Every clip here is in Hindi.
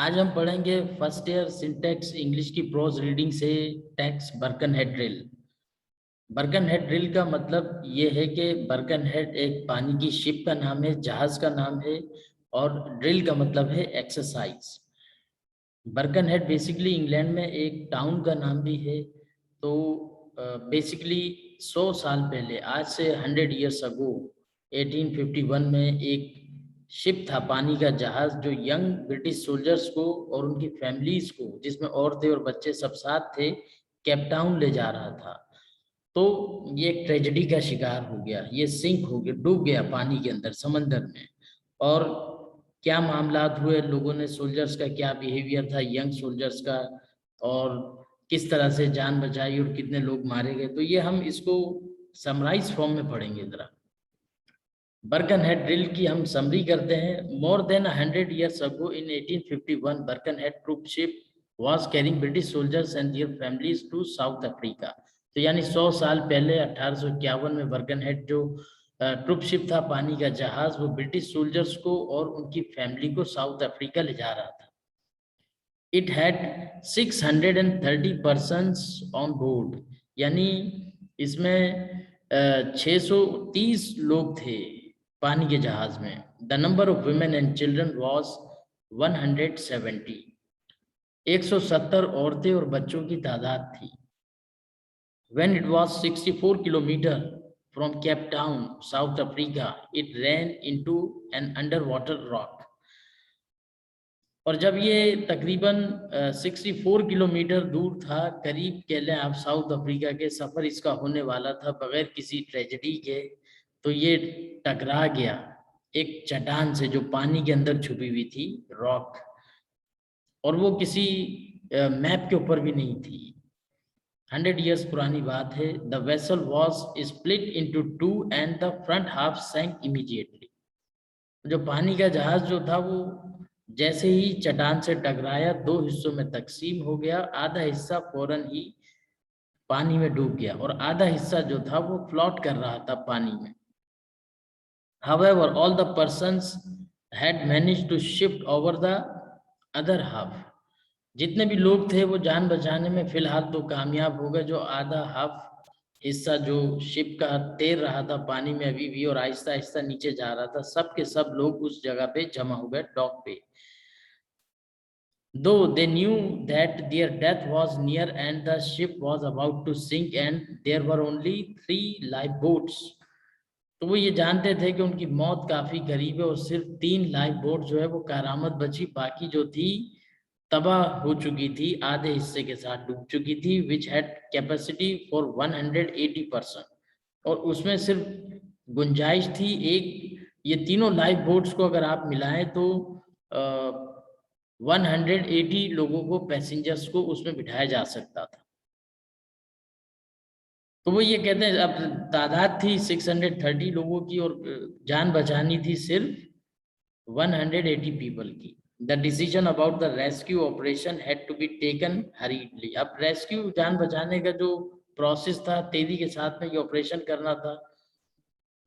आज हम पढ़ेंगे फर्स्ट ईयर सिंटैक्स इंग्लिश की प्रोज रीडिंग से text Birkenhead drill. Birkenhead drill का मतलब ये है कि बर्कनहेड एक पानी की शिप का नाम है, जहाज का नाम है, और ड्रिल का मतलब है एक्सरसाइज। बर्कनहेड बेसिकली इंग्लैंड में एक टाउन का नाम भी है। तो बेसिकली 100 साल पहले, आज से 100 ईयर्स अगो, 1851 में एक शिप था, पानी का जहाज, जो यंग ब्रिटिश सोल्जर्स को और उनकी फैमिलीज को, जिसमें औरतें और बच्चे सब साथ थे, केप टाउन ले जा रहा था। तो ये एक ट्रेजेडी का शिकार हो गया, ये सिंक हो गया, डूब गया पानी के अंदर, समंदर में। और क्या मामलात हुए, लोगों ने, सोल्जर्स का क्या बिहेवियर था, यंग सोल्जर्स का, और किस तरह से जान बचाई और कितने लोग मारे गए, तो ये हम इसको समराइज फॉर्म में पढ़ेंगे जरा। बर्कनहेड ड्रिल की हम समरी करते हैं। More than 100 years ago in 1851, Birkenhead troop ship was carrying British soldiers and their families to South Africa। तो यानी 100 साल पहले 1851 में बर्कनहेड जो ट्रूप शिप था, पानी का जहाज, वो ब्रिटिश सोल्जर्स को और उनकी फैमिली को साउथ अफ्रीका ले जा रहा था। It had 630 persons on board, यानी इसमें 630 लोग थे पानी के जहाज में। The number of women and children was 170, 170 औरतें और बच्चों की तादाद थी। When it was 64 kilometers from Cape Town, South Africa, it ran into an underwater rock। और जब ये तकरीबन 64 किलोमीटर दूर था, करीब कह लें आप साउथ अफ्रीका के, सफ़र इसका होने वाला था बगैर किसी ट्रेजेडी के, तो ये टकरा गया एक चट्टान से जो पानी के अंदर छुपी हुई थी, रॉक। और वो किसी मैप के ऊपर भी नहीं थी। 100 ईयर्स पुरानी बात है। The vessel was split into two and the front half sank immediately. जो पानी का जहाज जो था, वो जैसे ही चट्टान से टकराया, दो हिस्सों में तकसीम हो गया। आधा हिस्सा फौरन ही पानी में डूब गया और आधा हिस्सा जो था वो फ्लोट कर रहा था पानी में। However, all the persons had managed to shift over the other half। जितने भी लोग थे वो जान बचाने में फिलहाल तो कामयाब हो गए। जो आधा हाफ हिस्सा जो शिप का तैर रहा था पानी में अभी भी और आहिस्ता आहिस्ता नीचे जा रहा था, सब के सब लोग उस जगह पे जमा हो गए, डॉक पे। Though they knew that their death was near and the ship was about to sink and there were only 3 lifeboats। तो वो ये जानते थे कि उनकी मौत काफी करीब है और सिर्फ 3 लाइफ बोट जो है वो कारामद बची, बाकी जो थी तबाह हो चुकी थी, आधे हिस्से के साथ डूब चुकी थी। Which had capacity for 180 person, और उसमें सिर्फ गुंजाइश थी एक, ये तीनों लाइफ बोट्स को अगर आप मिलाएं तो 180 लोगों को, पैसेंजर्स को उसमें बिठाया जा सकता था। तो वो ये कहते हैं, अब तादाद थी 630 लोगों की और जान बचानी थी सिर्फ 180 पीपल की। The decision about the rescue operation had to be taken hurriedly. अब रेस्क्यू, जान बचाने का जो प्रोसेस था, तेजी के साथ में ये ऑपरेशन करना था।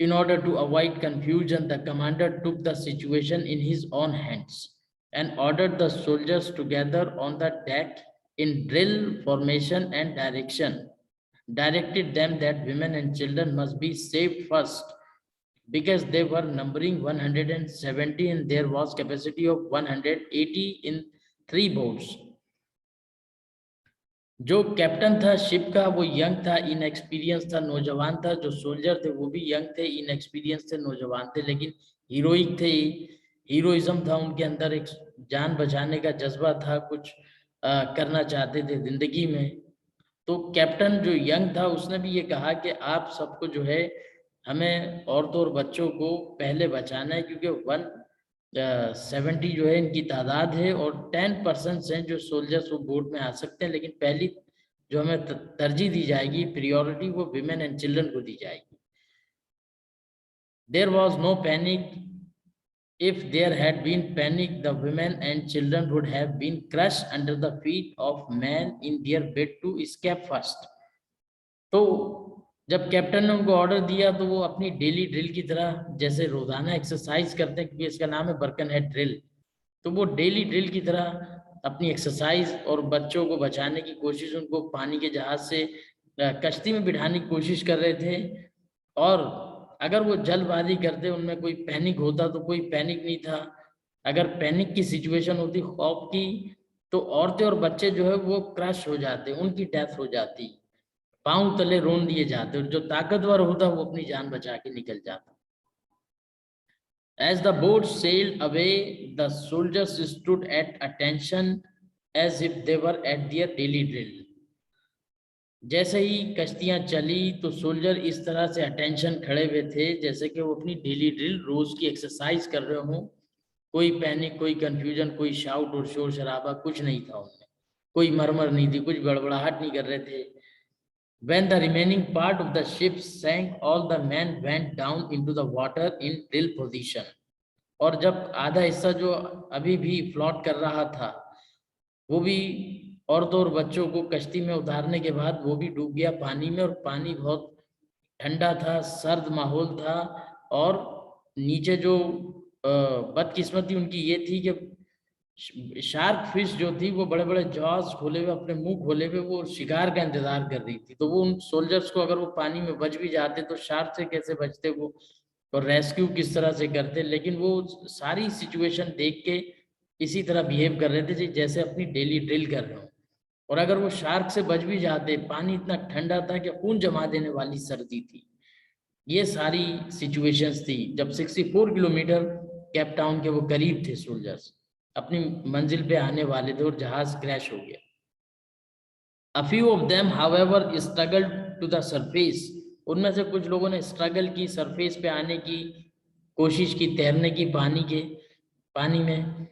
In order to avoid confusion, the commander took the situation in his own hands and ordered the soldiers to gather on the deck in drill formation and directed them that women and children must be saved first because they were numbering 170 and there was capacity of 180 in 3 boats। जो कैप्टन था शिप का वो यंग था, इनएक्सपीरियंस था, नौजवान था। जो सोल्जर थे वो भी यंग थे, इनएक्सपीरियंस थे, नौजवान थे, लेकिन हीरोइक थे, हीरोइज्म था उनके अंदर, एक जान बचाने का जज्बा था, कुछ करना चाहते थे जिंदगी में। तो कैप्टन जो यंग था उसने भी ये कहा कि आप सबको जो है, हमें औरतों और बच्चों को पहले बचाना है, क्योंकि 170 जो है इनकी तादाद है और 10% हैं जो सोल्जर्स वो बोट में आ सकते हैं, लेकिन पहली जो हमें तरजीह दी जाएगी, प्रियोरिटी, वो विमेन एंड चिल्ड्रन को दी जाएगी। There was no panic. If there had been panic, the women and children would have been crushed under the feet of men in their bed to escape first। तो जब कैप्टन ने उनको ऑर्डर दिया तो वो अपनी डेली ड्रिल की तरह, जैसे रोजाना एक्सरसाइज करते हैं, क्योंकि इसका नाम है बर्कनहेड ड्रिल, तो वो डेली ड्रिल की तरह अपनी एक्सरसाइज और बच्चों को बचाने की कोशिश, उनको पानी के जहाज से कश्ती में बिठाने की कोशिश कर रहे थे। और अगर वो जल्दबाजी करते, उनमें कोई पैनिक होता तो कोई पैनिक नहीं था। अगर पैनिक की सिचुएशन होती खौफ की, तो औरतें और बच्चे जो है वो क्रश हो जाते, उनकी डेथ हो जाती, पांव तले रोन दिए जाते, और जो ताकतवर होता वो अपनी जान बचा के निकल जाता। As the boat sailed away, the soldiers stood at attention as if they were at their daily drill. जैसे ही कश्तियां चली तो सोल्जर इस तरह से अटेंशन खड़े हुए थे जैसे कि वो अपनी डेली ड्रिल, रोज की एक्सरसाइज कर रहे हों। कोई पैनिक, कोई कंफ्यूजन, कोई शाउट और शोर शराबा कुछ नहीं था उनमें, कोई मरमर नहीं थी, कुछ बड़बड़ाहट नहीं कर रहे थे। When the remaining part of the ship sank, all the men went down into the water in drill position. और जब आधा हिस्सा जो अभी भी फ्लॉट कर रहा था, वो भी औरतों और बच्चों को कश्ती में उतारने के बाद वो भी डूब गया पानी में। और पानी बहुत ठंडा था, सर्द माहौल था। और नीचे जो बदकिस्मती उनकी ये थी कि शार्क फिश जो थी वो बड़े बड़े जॉज खोले हुए, अपने मुंह खोले हुए, वो शिकार का इंतजार कर रही थी। तो वो उन सोल्जर्स को, अगर वो पानी में बच भी जाते तो शार्क से कैसे बचते वो, और रेस्क्यू किस तरह से करते। लेकिन वो सारी सिचुएशन देख के इसी तरह बिहेव कर रहे थे जैसे अपनी डेली ड्रिल कर रहे हो। और अगर वो शार्क से बच भी जाते, पानी इतना ठंडा था कि खून जमा देने वाली सर्दी थी। ये सारी सिचुएशंस थी जब 64 किलोमीटर केप टाउन के वो करीब थे, सोल्जर्स अपनी मंजिल पे आने वाले थे और जहाज क्रैश हो गया। A few of them, however, struggled to the surface. उनमें से कुछ लोगों ने स्ट्रगल की, सरफेस पे आने की कोशिश की, तैरने की पानी में।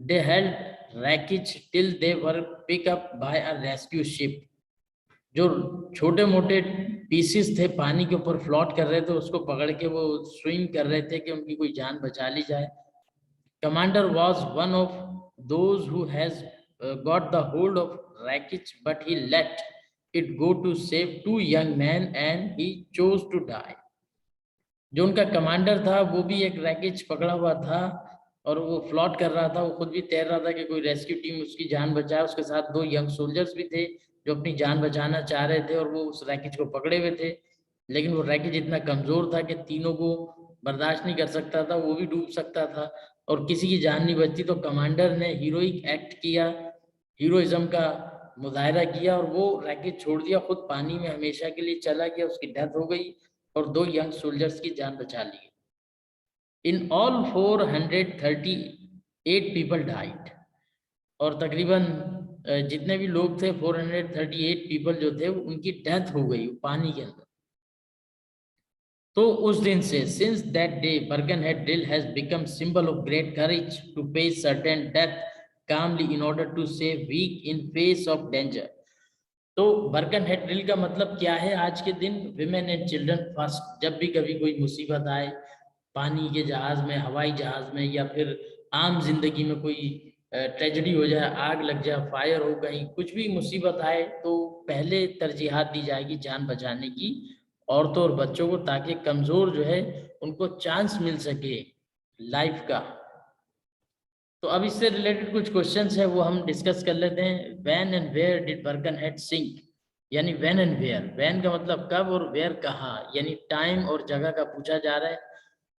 They held wreckage till they were picked up by a rescue ship. जो छोटे मोटे पीसेस थे पानी के ऊपर फ्लोट कर रहे थे, उसको पकड़ के वो स्विम कर रहे थे कि उनकी कोई जान बचा ली जाए। Commander was one of those who has got the hold of wreckage, but he let it go to save two young men and he chose to die. जो उनका कमांडर था वो भी एक रैकेज पकड़ा हुआ था और वो फ्लॉट कर रहा था, वो खुद भी तैर रहा था कि कोई रेस्क्यू टीम उसकी जान बचाए। उसके साथ दो यंग सोल्जर्स भी थे जो अपनी जान बचाना चाह रहे थे और वो उस रैकेज को पकड़े हुए थे। लेकिन वो रैकेज इतना कमजोर था कि तीनों को बर्दाश्त नहीं कर सकता था, वो भी डूब सकता था और किसी की जान नहीं बचती। तो कमांडर ने हीरोइक एक्ट किया, हीरोइज्म का मुजाहरा किया और वो रैकेज छोड़ दिया, खुद पानी में हमेशा के लिए चला गया, उसकी डेथ हो गई और दो यंग सोल्जर्स की जान बचा ली। In all 438 people died. और तकरीबन जितने भी लोग थे 438 पीपल जो थे उनकी डेथ हो गई पानी के अंदर। तो उस दिन से, since that day, Birkenhead drill has become symbol of great courage to face certain death calmly in order to save weak in face of danger. तो बर्कनहेड ड्रिल का मतलब क्या है आज के दिन? Women and children first. जब भी कभी कोई मुसीबत आए, पानी के जहाज में, हवाई जहाज में, या फिर आम जिंदगी में कोई ट्रेजेडी हो जाए, आग लग जाए, फायर हो, कहीं कुछ भी मुसीबत आए, तो पहले तरजीहात दी जाएगी जान बचाने की औरतों और बच्चों को, ताकि कमजोर जो है उनको चांस मिल सके लाइफ का। तो अब इससे रिलेटेड कुछ क्वेश्चंस है वो हम डिस्कस कर लेते हैं। When and where did Birkenhead sink? यानी व्हेन एंड वेयर, व्हेन का मतलब कब और वेयर कहाँ, यानी टाइम और जगह का पूछा जा रहा है।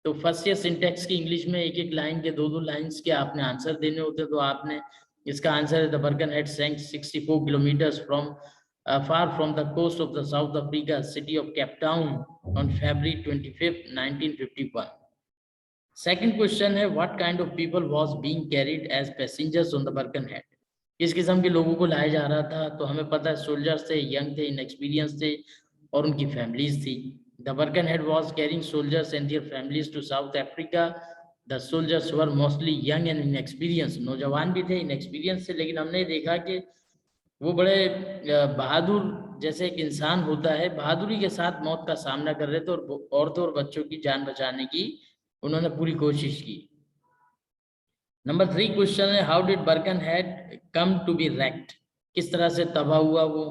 तो फर्स्ट ईयर सिंटेक्स की इंग्लिश में एक एक लाइन के दो दो लाइंस के आपने आंसर देने होते, तो आपने इसका आंसर है the Birkenhead sank 64 kilometres from far from the coast of the South Africa city of Cape Town on February 25th, 1951. Second question है what kind of people was being carried as passengers on the Birkenhead? किस किस्म के लोगों को लाया जा रहा था? तो हमें पता है सोल्जर्स थे, यंग थे, इनएक्सपीरियंस थे और उनकी फैमिलीज थी। The Birkenhead was carrying soldiers and their families to South Africa. The soldiers were mostly young and inexperienced. नौजवान भी थे, इनएक्सपीरियंस थे, लेकिन हमने देखा कि वो बड़े बहादुर जैसे एक इंसान होता है, बहादुरी के साथ मौत का सामना कर रहे थे और औरतों और बच्चों की जान बचाने की उन्होंने पूरी कोशिश की। नंबर 3 क्वेश्चन है how did Birkenhead come to be wrecked? किस तरह से तबाह हुआ वो?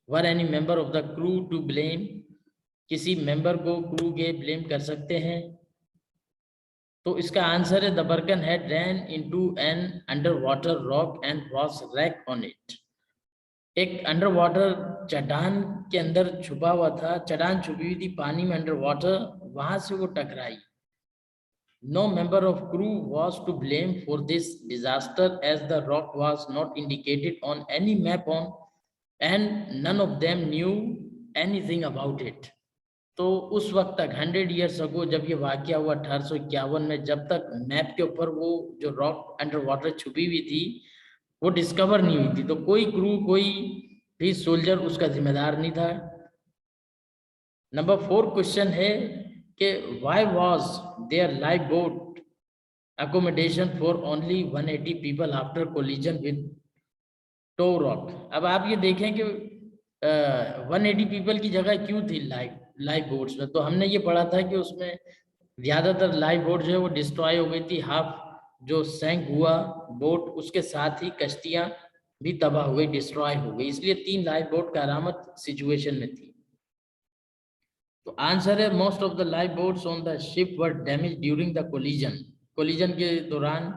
Were any member of the crew to blame? किसी मेंबर को क्रू के ब्लेम कर सकते हैं? तो इसका आंसर है the Birkenhead ran into an under water rock and was wrecked on it. एक अंडर वाटर चट्टान के अंदर छुपा हुआ था, चट्टान छुपी हुई थी पानी में अंडर वाटर, वहां से वो टकराई। No member of crew was to blame for this disaster as the rock was not indicated on any map on and none of them knew anything about it। तो उस वक्त तक 100 years ago जब ये वाकया हुआ 1851 में, जब तक मैप के ऊपर वो जो रॉक अंडर वाटर छुपी हुई थी वो डिस्कवर नहीं हुई थी, तो कोई क्रू, कोई भी सोल्जर उसका जिम्मेदार नहीं था। नंबर 4 क्वेश्चन है कि why was there life boat accommodation for only 180 people after collision with the rock. अब आप ये देखें कि 180 पीपल की जगह क्यों थी लाइफ बोट्स में, तो हमने ये पढ़ा था कि उसमें ज्यादातर लाइफ बोट जो है वो डिस्ट्रॉय हो गई थी, हाफ जो सैंक हुआ बोट, उसके साथ ही कश्तियां भी तबाह हो गई, डिस्ट्रॉय हो गई, इसलिए 3 लाइफ बोट करामत सिचुएशन में थी। तो आंसर है most of the life boats on the ship were damage during the collision. Collision के दौरान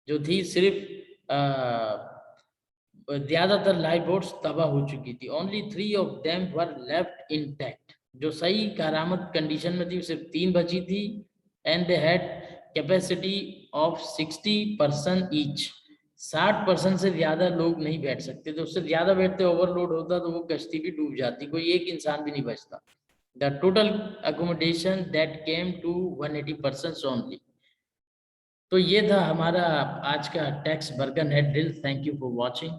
जो थी सिर्फ ज्यादातर लाइफ बोट्स तबाह हो चुकी थी। Only 3 of them were left intact, जो सही करामत कंडीशन में थी सिर्फ 3 बची थी। And they had capacity of 60% each, 60% से ज्यादा लोग नहीं बैठ सकते थे, उससे ज्यादा बैठते ओवरलोड होता तो वो कश्ती भी डूब जाती, कोई एक इंसान भी नहीं बचता। The total accommodation that came to 180 persons only. तो ये था हमारा आज का text Birkenhead drill. Thank you for watching.